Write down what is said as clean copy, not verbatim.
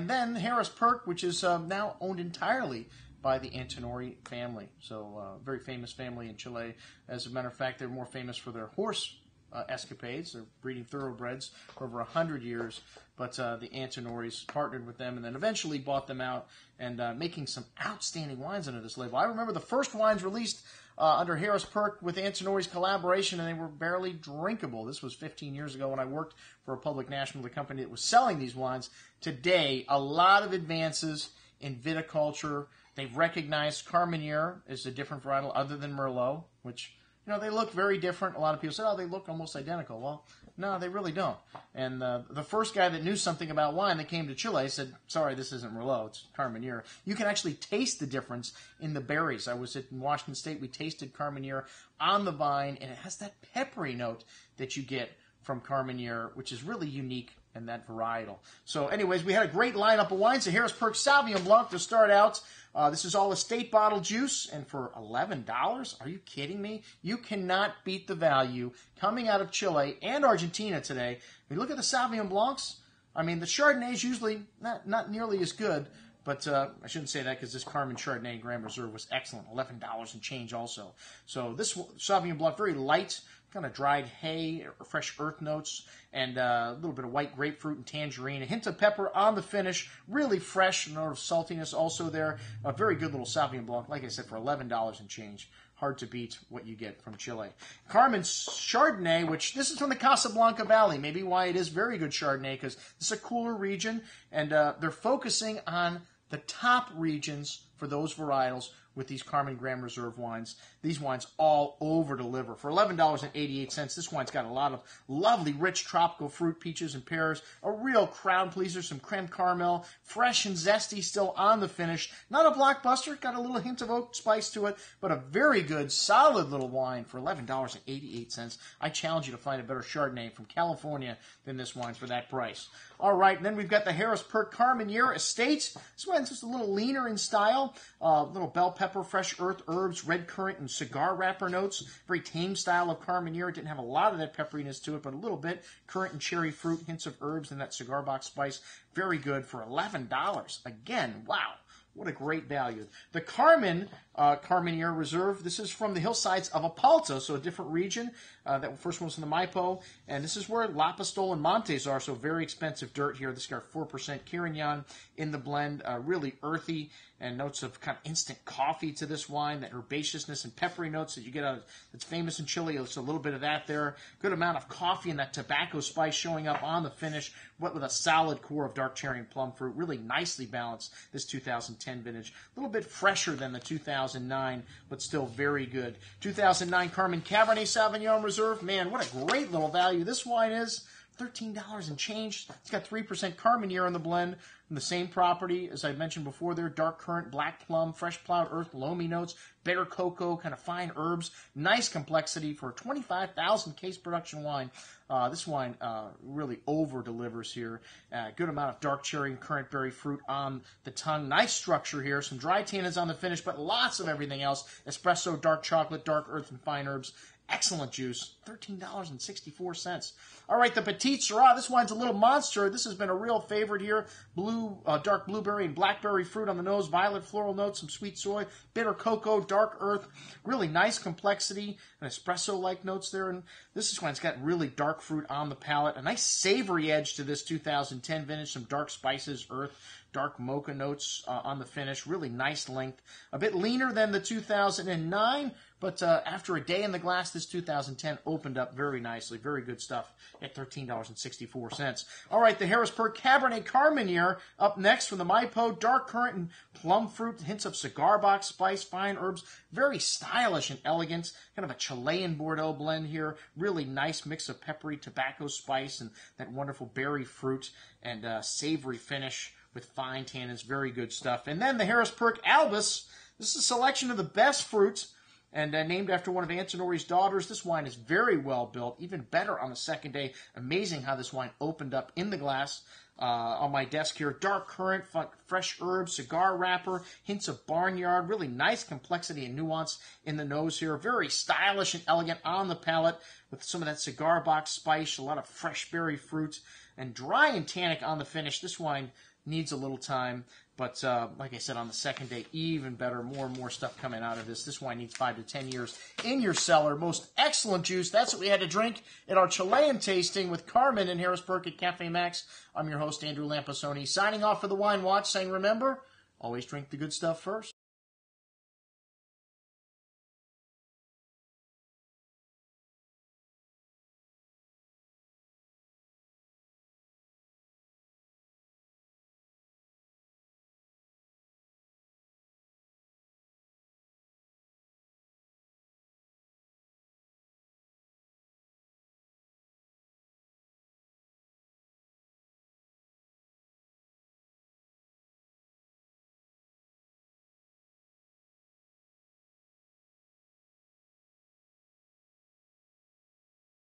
And then Harris Perk, which is now owned entirely by the Antinori family. So very famous family in Chile. As a matter of fact, they're more famous for their horse escapades. They're breeding thoroughbreds for over 100 years. But the Antinoris partnered with them and then eventually bought them out and making some outstanding wines under this label. I remember the first wines released under Harris Perk with Antinori's collaboration, and they were barely drinkable. This was 15 years ago when I worked for a public national, the company that was selling these wines. Today, a lot of advances in viticulture. They've recognized Carmenere as a different varietal other than Merlot, which, you know, they look very different. A lot of people say, oh, they look almost identical. Well, no, they really don't. And the first guy that knew something about wine that came to Chile said, sorry, this isn't Merlot, it's Carmenere. You can actually taste the difference in the berries. I was in Washington State. We tasted Carmenere on the vine, and it has that peppery note that you get from Carmenere, which is really unique in that varietal. So anyways, we had a great lineup of wines. The Harris Perk Salvia Blanc to start out. This is all estate bottle juice, and for $11? Are you kidding me? You cannot beat the value coming out of Chile and Argentina today. When you look at the Sauvignon Blancs, I mean, the Chardonnay is usually not nearly as good, but I shouldn't say that because this Carmen Chardonnay Grand Reserve was excellent, $11 and change also. So this Sauvignon Blanc, very light, kind of dried hay, or fresh earth notes, and a little bit of white grapefruit and tangerine. A hint of pepper on the finish, really fresh, note of saltiness also there. A very good little Sauvignon Blanc, like I said, for $11 and change. Hard to beat what you get from Chile. Carmen Chardonnay, which this is from the Casablanca Valley. Maybe why it is very good Chardonnay, because this is a cooler region, and they're focusing on the top regions for those varietals with these Carmen Grand Reserve wines. These wines all over-deliver. For $11.88, this wine's got a lot of lovely, rich tropical fruit, peaches and pears, a real crowd pleaser, some creme caramel, fresh and zesty still on the finish. Not a blockbuster, got a little hint of oak spice to it, but a very good, solid little wine for $11.88. I challenge you to find a better Chardonnay from California than this wine for that price. All right, and then we've got the Harris Perk Carmenere Estate. This one's just a little leaner in style, little bell pepper, fresh earth, herbs, red currant, and cigar wrapper notes. Very tame style of Carmenere. It didn't have a lot of that pepperiness to it, but a little bit. Currant and cherry fruit, hints of herbs, and that cigar box spice. Very good for $11. Again, wow. What a great value. The Carmenere Reserve, this is from the hillsides of Apalta, so a different region. That first one was in the Maipo, and this is where Lapistol and Montes are, so very expensive dirt here. This got 4% Carignan in the blend, really earthy, and notes of kind of instant coffee to this wine, that herbaceousness and peppery notes that you get out of, that's famous in Chile. There's a little bit of that there. Good amount of coffee and that tobacco spice showing up on the finish, what with a solid core of dark cherry and plum fruit. Really nicely balanced, this 2010 vintage. A little bit fresher than the 2009, but still very good. 2009 Carmen Cabernet Sauvignon Reserve. Man, what a great little value this wine is. $13 and change. It's got 3% Carmenere in the blend. From the same property, as I mentioned before there, dark currant, black plum, fresh plowed earth, loamy notes, bitter cocoa, kind of fine herbs. Nice complexity for a 25,000 case production wine. This wine really over-delivers here. Good amount of dark cherry and currant berry fruit on the tongue. Nice structure here. Some dry tannins on the finish, but lots of everything else. Espresso, dark chocolate, dark earth, and fine herbs. Excellent juice, $13.64. All right, the Petite Sirah. This wine's a little monster. This has been a real favorite here. Dark blueberry and blackberry fruit on the nose, violet floral notes, some sweet soy, bitter cocoa, dark earth. Really nice complexity and espresso-like notes there. And this wine's got really dark fruit on the palate. A nice savory edge to this 2010 vintage. Some dark spices, earth, dark mocha notes on the finish. Really nice length. A bit leaner than the 2009. But after a day in the glass, this 2010 opened up very nicely. Very good stuff at $13.64. All right, the Harris Perk Cabernet Carmenere up next from the Maipo. Dark currant and plum fruit, hints of cigar box spice, fine herbs. Very stylish and elegant. Kind of a Chilean Bordeaux blend here. Really nice mix of peppery tobacco spice and that wonderful berry fruit and savory finish with fine tannins. Very good stuff. And then the Harris Perk Albus. This is a selection of the best fruits. And named after one of Antinori's daughters. This wine is very well built, even better on the second day. Amazing how this wine opened up in the glass on my desk here. Dark currant, fresh herbs, cigar wrapper, hints of barnyard. Really nice complexity and nuance in the nose here. Very stylish and elegant on the palate with some of that cigar box spice, a lot of fresh berry fruit, and dry and tannic on the finish. This wine needs a little time. But like I said, on the second day, even better, more and more stuff coming out of this. This wine needs 5 to 10 years in your cellar. Most excellent juice. That's what we had to drink at our Chilean tasting with Carmen in Harrisburg at Cafe Maxx. I'm your host, Andrew Lampasoni, signing off for the Wine Watch, saying remember, always drink the good stuff first.